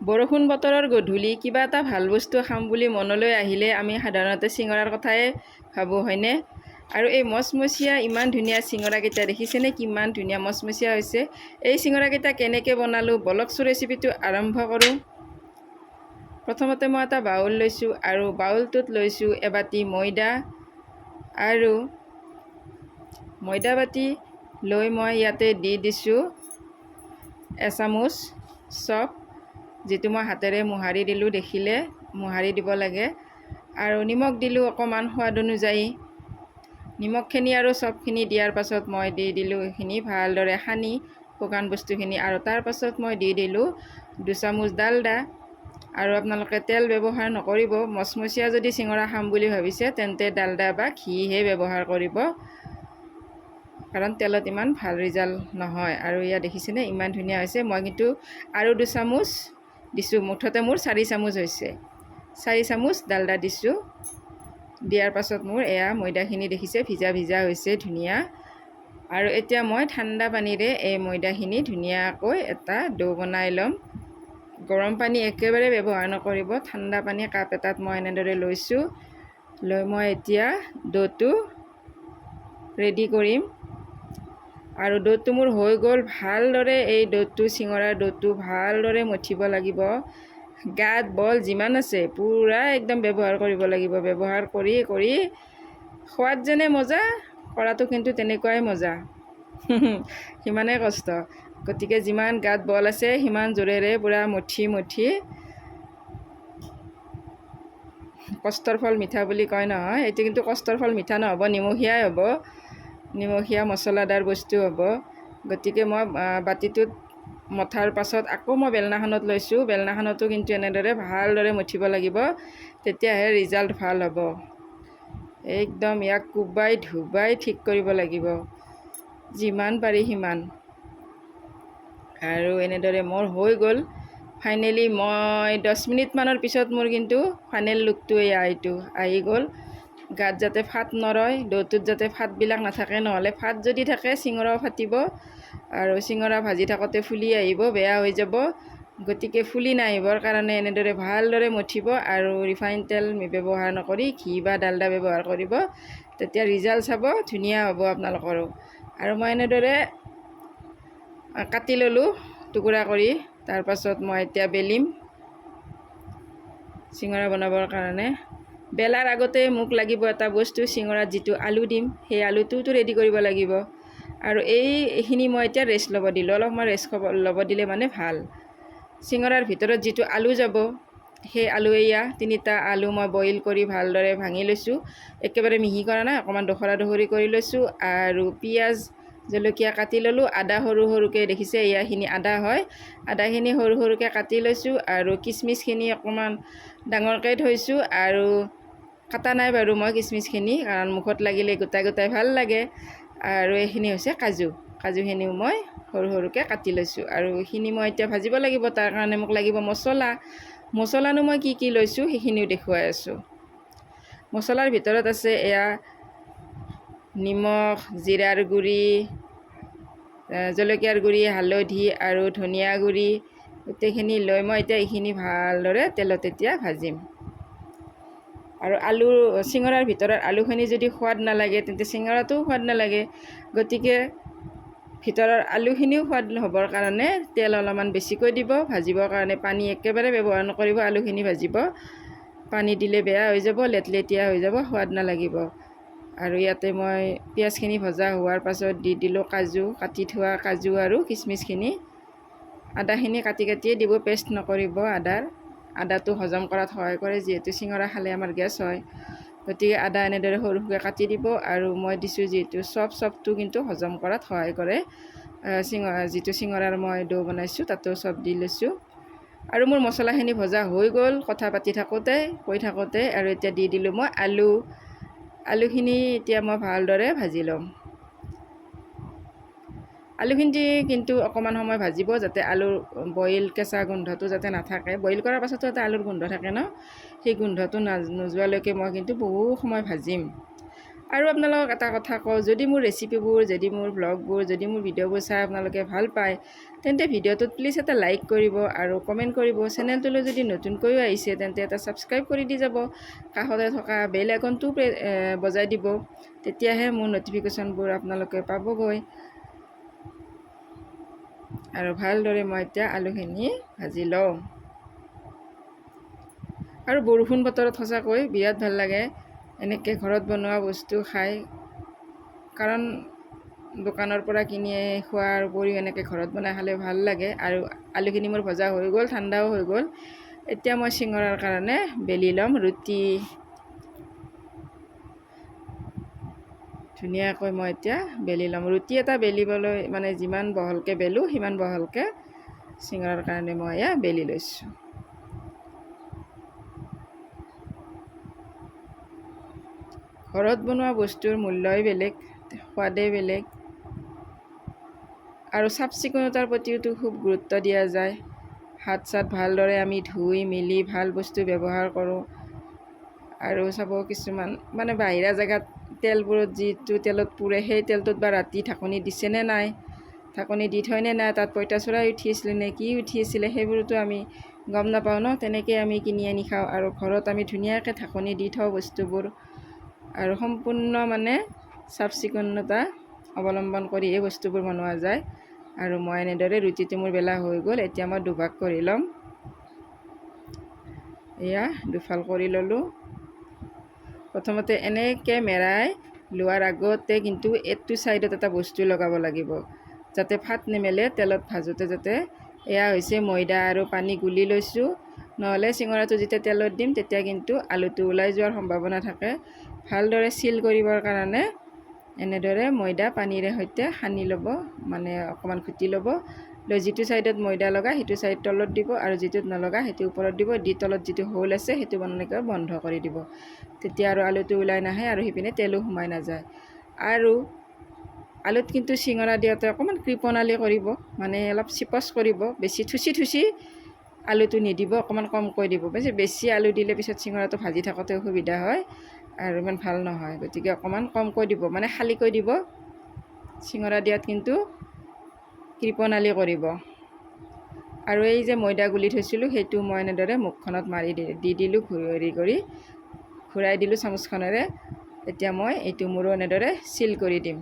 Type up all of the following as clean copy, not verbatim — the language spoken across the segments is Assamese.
বৰষুণ বতৰৰ গধূলি কিবা এটা ভাল বস্তু খাম বুলি মনলৈ আহিলে আমি সাধাৰণতে চিঙৰাৰ কথাই ভাবোঁ, হয়নে? আৰু এই মচমচীয়া ইমান ধুনীয়া চিঙৰাকেইটা দেখিছেনে? কিমান ধুনীয়া মচমচীয়া হৈছে। এই চিঙৰাকেইটা কেনেকৈ বনালোঁ বলকচোন, ৰেচিপিটো আৰম্ভ কৰোঁ। প্ৰথমতে মই এটা বাউল লৈছোঁ আৰু বাউলটোত লৈছোঁ এবাটি ময়দা আৰু ময়দা বাটি লৈ মই ইয়াতে দি দিছোঁ এচামুচ চপ, যিটো মই হাতেৰে মোহাৰি দিলোঁ, দেখিলে মোহাৰি দিব লাগে। আৰু নিমখ দিলোঁ অকণমান সোৱাদ অনুযায়ী। নিমখখিনি আৰু চপখিনি দিয়াৰ পাছত মই দি দিলোঁ এইখিনি ভালদৰে সানি শুকান বস্তুখিনি, আৰু তাৰ পাছত মই দি দিলোঁ 2 চামুচ ডালডা। আৰু আপোনালোকে তেল ব্যৱহাৰ নকৰিব। মচমচীয়া যদি চিঙৰা খাম বুলি ভাবিছে তেন্তে ডালডা বা ঘিহে ব্যৱহাৰ কৰিব, কাৰণ তেলত ইমান ভাল ৰিজাল্ট নহয়। আৰু ইয়াত দেখিছেনে ইমান ধুনীয়া হৈছে। মই কিন্তু আৰু 2 চামুচ দিছোঁ, মুঠতে মোৰ 4 চামুচ হৈছে। 4 চামুচ ডালডা দিছোঁ। দিয়াৰ পাছত মোৰ এয়া ময়দাখিনি দেখিছে ভিজা ভিজা হৈছে ধুনীয়া। আৰু এতিয়া মই ঠাণ্ডা পানীৰে এই ময়দাখিনি ধুনীয়াকৈ এটা ডো বনাই ল'ম। গৰম পানী একেবাৰে ব্যৱহাৰ নকৰিব। ঠাণ্ডা পানী কাপ এটাত মই এনেদৰে লৈছোঁ। লৈ মই এতিয়া ডোটো ৰেডি কৰিম। আৰু ডোটো মোৰ হৈ গ'ল। ভালদৰে এই ডোটো, চিঙৰাৰ ডোটো ভালদৰে মঠিব লাগিব। গাত বল যিমান আছে পূৰা একদম ব্যৱহাৰ কৰিব লাগিব। ব্যৱহাৰ কৰি কৰি খোৱাত যেনে মজা, কৰাটো কিন্তু তেনেকুৱাই মজা। সিমানেই কষ্ট। গতিকে যিমান গাত বল আছে সিমান জোৰেৰে পূৰা মঠি মঠি, কষ্টৰ ফল মিঠা বুলি কয় নহয়, এইটো কিন্তু কষ্টৰ ফল মিঠা নহ'ব, নিমখীয়াই হ'ব। নিমখীয়া মছলাদাৰ বস্তু হ'ব। গতিকে মই বাতিটোত মঠাৰ পাছত আকৌ মই বেলনাখনত লৈছোঁ। বেলনাখনতো কিন্তু এনেদৰে ভালদৰে মঠিব লাগিব, তেতিয়াহে ৰিজাল্ট ভাল হ'ব। একদম ইয়াক কোবাই ধুবাই ঠিক কৰিব লাগিব, যিমান পাৰি সিমান। আৰু এনেদৰে মোৰ হৈ গ'ল। ফাইনেলি মই 10 মিনিটমানৰ পিছত মোৰ কিন্তু ফাইনেল লুকটো এইটো আহি গ'ল। গাত যাতে ফাট নৰয়, ডোটোত যাতে ফাটবিলাক নাথাকে, নহ'লে ফাট যদি থাকে চিঙৰাও ফাটিব আৰু চিঙৰা ভাজি থাকোঁতে ফুলি আহিব, বেয়া হৈ যাব। গতিকে ফুলি নাহিবৰ কাৰণে এনেদৰে ভালদৰে মঠিব আৰু ৰিফাইন তেল ব্যৱহাৰ নকৰি ঘি বা ডালডা ব্যৱহাৰ কৰিব, তেতিয়া ৰিজাল্ট চাব ধুনীয়া হ'ব আপোনালোকৰো। আৰু মই এনেদৰে কাটি ল'লোঁ টুকুৰা কৰি। তাৰপাছত মই এতিয়া বেলিম চিঙৰা বনাবৰ কাৰণে। বেলাৰ আগতে মোক লাগিব এটা বস্তু, চিঙৰাত যিটো আলু দিম সেই আলুটোতো ৰেডি কৰিব লাগিব। আৰু এইখিনি মই এতিয়া ৰেষ্ট ল'ব দিলোঁ। অলপমান ৰেষ্ট ল'ব দিলে মানে ভাল। চিঙৰাৰ ভিতৰত যিটো আলু যাব, সেই আলু এয়া 3টা আলু মই বইল কৰি ভালদৰে ভাঙি লৈছোঁ। একেবাৰে মিহি কৰা নাই, অকণমান দখৰা দখৰি কৰি লৈছোঁ। আৰু পিঁয়াজ জলকীয়া কাটি ল'লোঁ। আদা সৰু সৰুকৈ দেখিছে, এয়াখিনি আদা হয়। আদাখিনি সৰু সৰুকৈ কাটি লৈছোঁ। আৰু কিচমিচখিনি অকণমান ডাঙৰকৈ থৈছোঁ। আৰু কাটা নাই বাৰু মই কিচমিচখিনি, কাৰণ মুখত লাগিলে গোটাই গোটাই ভাল লাগে। আৰু এইখিনি হৈছে কাজু। কাজুখিনিও মই সৰু সৰুকৈ কাটি লৈছোঁ। আৰু এইখিনি মই এতিয়া ভাজিব লাগিব। তাৰ কাৰণে মোক লাগিব মছলা। মছলানো মই কি কি লৈছোঁ সেইখিনিও দেখুৱাই আছোঁ। মছলাৰ ভিতৰত আছে এয়া নিমখ, জিৰাৰ গুড়ি, জলকীয়াৰ গুড়ি, হালধি আৰু ধনিয়া গুড়ি, গোটেইখিনি লৈ মই এতিয়া এইখিনি ভালদৰে তেলত এতিয়া ভাজিম। আৰু চিঙৰাৰ ভিতৰত আলুখিনি যদি সোৱাদ নালাগে তেন্তে চিঙৰাটোও সোৱাদ নালাগে। গতিকে ভিতৰৰ আলুখিনিও সোৱাদ হ'বৰ কাৰণে তেল অলপমান বেছিকৈ দিব। ভাজিবৰ কাৰণে পানী একেবাৰে ব্যৱহাৰ নকৰিব। আলুখিনি ভাজিব, পানী দিলে বেয়া হৈ যাব, লেটলেটীয়া হৈ যাব, সোৱাদ নালাগিব। আৰু ইয়াতে মই পিঁয়াজখিনি ভজা হোৱাৰ পাছত দি দিলোঁ কাজু, কাটি থোৱা কাজু আৰু কিচমিচখিনি। আদাখিনি কাটি কাটিয়ে দিব, পেষ্ট নকৰিব আদাৰ। আদাটো হজম কৰাত সহায় কৰে, যিহেতু চিঙৰা খালে আমাৰ গেছ হয়। গতিকে আদা এনেদৰে সৰু সৰুকৈ কাটি দিব। আৰু মই দিছোঁ যিহেতু চপটো কিন্তু হজম কৰাত সহায় কৰে। যিটো চিঙৰাৰ মই ডো বনাইছোঁ তাতো চপ দি লৈছোঁ। আৰু মোৰ মছলাখিনি ভজা হৈ গ'ল কথা পাতি থাকোঁতে, কৈ থাকোঁতে। আৰু এতিয়া দি দিলোঁ মই আলুখিনি এতিয়া মই ভালদৰে ভাজি ল'ম। আলুখিনি কিন্তু অকণমান সময় ভাজিব, যাতে আলুৰ কেঁচা গোন্ধটো যাতে নাথাকে। বইল কৰাৰ পাছতো এটা আলুৰ গোন্ধ থাকে ন, সেই গোন্ধটো নোযোৱালৈকে মই কিন্তু বহু সময় ভাজিম। আৰু আপোনালোকক এটা কথা কওঁ, যদি মোৰ ৰেচিপিবোৰ, যদি মোৰ ব্লগবোৰ, যদি মোৰ ভিডিঅ'বোৰ চাই আপোনালোকে ভাল পায়, তেন্তে ভিডিঅ'টোত প্লিজ এটা লাইক কৰিব আৰু কমেণ্ট কৰিব। চেনেলটোলৈ যদি নতুনকৈও আহিছে তেন্তে এটা ছাবস্ক্ৰাইব কৰি দি যাব। কাষতে থকা বেল আইকনটো বজাই দিব, তেতিয়াহে মোৰ ন'টিফিকেশ্যনবোৰ আপোনালোকে পাবগৈ। আৰু ভালদৰে মই এতিয়া আলুখিনি ভাজি লওঁ। আৰু বৰষুণ বতৰত সঁচাকৈ বিৰাট ভাল লাগে এনেকৈ ঘৰত বনোৱা বস্তু খাই, কাৰণ দোকানৰ পৰা কিনি খোৱাৰ উপৰিও এনেকৈ ঘৰত বনাই খালে ভাল লাগে। আৰু আলুখিনি মোৰ ভজা হৈ গ'ল, ঠাণ্ডাও হৈ গ'ল। এতিয়া মই চিঙৰাৰ কাৰণে বেলি ল'ম ৰুটি। ধুনীয়াকৈ মই এতিয়া বেলি ল'ম। ৰুটি এটা বেলিবলৈ মানে যিমান বহলকৈ বেলোঁ সিমান বহলকৈ চিঙৰাৰ কাৰণে মই এয়া বেলি লৈছোঁ। ঘৰত বনোৱা বস্তুৰ মূল্যই বেলেগ, সোৱাদেই বেলেগ। আৰু চাফ চিকুণতাৰ প্ৰতিওতো খুব গুৰুত্ব দিয়া যায়। হাত চাত ভালদৰে আমি ধুই মেলি ভাল বস্তু ব্যৱহাৰ কৰোঁ। আৰু চাব কিছুমান মানে বাহিৰা জেগাত তেলবোৰত যিটো তেলত পুৰে, সেই তেলটোত বা ৰাতি ঢাকনি দিছেনে নাই, ঢাকনি দি থয়নে নাই, তাত পঁইতাচোৰা উঠি আছিলে নে কি উঠি আছিলে, সেইবোৰতো আমি গম নাপাওঁ ন। তেনেকৈ আমি কিনি আনি খাওঁ। আৰু ঘৰত আমি ধুনীয়াকৈ ঢাকনি দি থওঁ বস্তুবোৰ। আৰু সম্পূৰ্ণ মানে চাফ চিকুণতা অৱলম্বন কৰি এই বস্তুবোৰ বনোৱা যায়। আৰু মই এনেদৰে ৰুটিটো মোৰ বেলা হৈ গ'ল। এতিয়া মই দুভাগ কৰি ল'ম। এয়া দুফাল কৰি ল'লোঁ। প্ৰথমতে এনেকৈ মেৰাই লোৱাৰ আগতে কিন্তু এইটো ছাইডত এটা বস্তু লগাব লাগিব, যাতে ফাট নেমেলে তেলত ভাজোঁতে। যাতে এয়া হৈছে ময়দা আৰু পানী গুলি লৈছোঁ, নহ'লে চিঙৰাটো যেতিয়া তেলত দিম তেতিয়া কিন্তু আলুটো ওলাই যোৱাৰ সম্ভাৱনা থাকে। ভালদৰে চিল কৰিবৰ কাৰণে এনেদৰে ময়দা পানীৰে সৈতে সানি ল'ব, মানে অকণমান ঘুটি ল'ব। লৈ যিটো ছাইডত ময়দা লগা সেইটো ছাইড তলত দিব, আৰু যিটোত নলগা সেইটো ওপৰত দিব। দি তলত যিটো হোল আছে সেইটো এনেকৈ বন্ধ কৰি দিব। তেতিয়া আৰু আলুটো ওলাই নাহে আৰু সিপিনে তেলো সোমাই নাযায়। আৰু আলুত কিন্তু চিঙৰা দিওঁতে অকণমান কৃপণালি কৰিব, মানে অলপ চিপচ কৰিব। বেছি থুচি আলুটো নিদিব, অকণমান কমকৈ দিব। বেছি আলু দিলে পিছত চিঙৰাটো ভাজি থাকোঁতে অসুবিধা হয় আৰু ইমান ভাল নহয়। গতিকে অকণমান কমকৈ দিব, মানে খালীকৈ দিব। চিঙৰা দিয়াত কিন্তু কৃপণালি কৰিব। আৰু এই যে ময়দা গুলি থৈছিলোঁ সেইটো মই এনেদৰে মুখখনত মাৰি দি দিলোঁ, ঘূৰাই দিলোঁ চামুচখনেৰে। এতিয়া মই এইটো মোৰো এনেদৰে চিল কৰি দিম।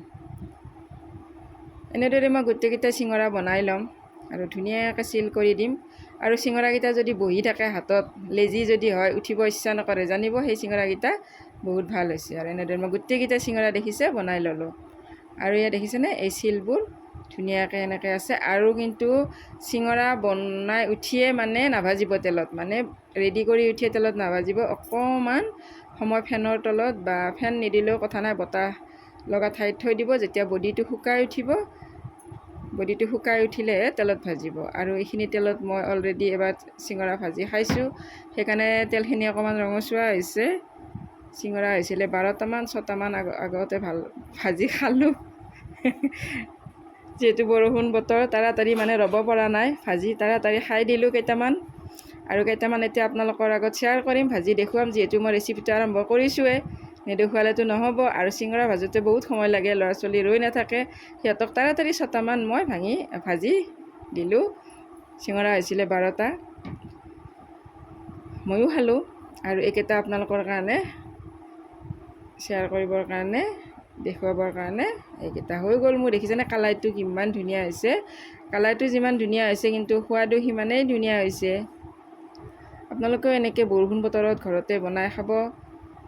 এনেদৰে মই গোটেইকেইটা চিঙৰা বনাই ল'ম আৰু ধুনীয়াকৈ চিল কৰি দিম। আৰু চিঙৰাকেইটা যদি বহি থাকে হাতত, লেজি যদি হয়, উঠিব ইচ্ছা নকৰে, জানিব সেই চিঙৰাকেইটা বহুত ভাল হৈছে। আৰু এনেদৰে মই গোটেইকেইটা চিঙৰা দেখিছে বনাই ল'লোঁ। আৰু ইয়াত দেখিছেনে এই চিলবোৰ ধুনীয়াকৈ এনেকৈ আছে। আৰু কিন্তু চিঙৰা বনাই উঠিয়ে মানে নাভাজিব তেলত, মানে ৰেডি কৰি উঠিয়ে তেলত নাভাজিব। অকণমান সময় ফেনৰ তলত, বা ফেন নিদিলেও কথা নাই, বতাহ লগা ঠাইত থৈ দিব। যেতিয়া বডিটো শুকাই উঠিব, বডিটো শুকাই উঠিলেহে তেলত ভাজিব। আৰু এইখিনি তেলত মই অলৰেডি এবাৰ চিঙৰা ভাজি খাইছোঁ, সেইকাৰণে তেলখিনি অকণমান ৰঙচুৱা হৈছে। চিঙৰা হৈছিলে 12টামান 6টামান আগতে ভাজি খালোঁ। যিহেতু বৰষুণ বতৰ, তাড়াতাড়ি মানে ৰ'ব পৰা নাই, ভাজি তাড়াতাড়ি খাই দিলোঁ কেইটামান। আৰু কেইটামান এতিয়া আপোনালোকৰ আগত শ্বেয়াৰ কৰিম, ভাজি দেখুৱাম। যিহেতু মই ৰেচিপিটো আৰম্ভ কৰিছোঁৱে, নেদেখুৱালেতো নহ'ব। আৰু চিঙৰা ভাজোঁতে বহুত সময় লাগে, ল'ৰা ছোৱালী ৰৈ নাথাকে, সিহঁতক তাড়াতাড়ি 6টামান মই ভাজি দিলোঁ। চিঙৰা হৈছিলে 12টা, ময়ো খালোঁ। আৰু এইকেইটা আপোনালোকৰ কাৰণে শ্বেয়াৰ কৰিবৰ কাৰণে, দেখুৱাবৰ কাৰণে এইকেইটা হৈ গ'ল মোৰ। দেখিছেনে কালাৰটো কিমান ধুনীয়া হৈছে। কালাৰটো যিমান ধুনীয়া হৈছে কিন্তু সোৱাদো সিমানেই ধুনীয়া হৈছে। আপোনালোকেও এনেকৈ বৰষুণ বতৰত ঘৰতে বনাই খাব,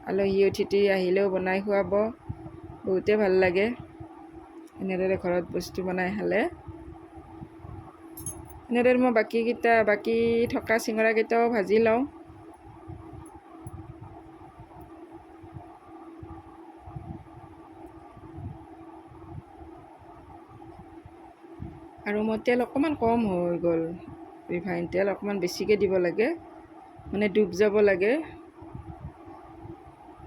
আলহী অতিথি আহিলেও বনাই খুৱাব, বহুতেই ভাল লাগে এনেদৰে ঘৰত বস্তু বনাই খালে। এনেদৰে মই বাকী থকা চিঙৰাকেইটাও ভাজি লওঁ। আৰু মোৰ তেল অকণমান কম হৈ গ'ল, ৰিফাইন তেল অকণমান বেছিকৈ দিব লাগে, মানে ডুব যাব লাগে।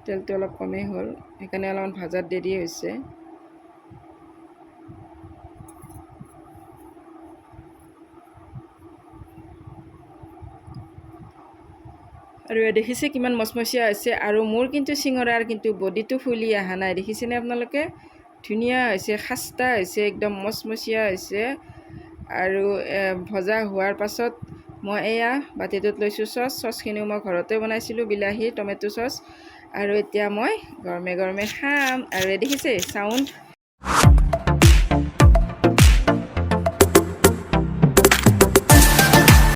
তেলটো অলপ কমেই হ'ল, সেইকাৰণে অলপমান ভাজাত দেৰি হৈছে। আৰু দেখিছে কিমান মচমচীয়া হৈছে আৰু মোৰ কিন্তু চিঙৰাৰ কিন্তু বডিটো ফুলি অহা নাই দেখিছেনে আপোনালোকে ধুনীয়া হৈছে খাস্তা হৈছে একদম মচমচীয়া হৈছে আৰু ভজা হোৱাৰ পাছত মই এয়া বাতিটোত লৈছোঁ চচখিনিও মই ঘৰতে বনাইছিলোঁ বিলাহী টমেটো চচ আৰু এতিয়া মই গৰমে গৰমে খাম আৰু দেখিছে চাউণ্ড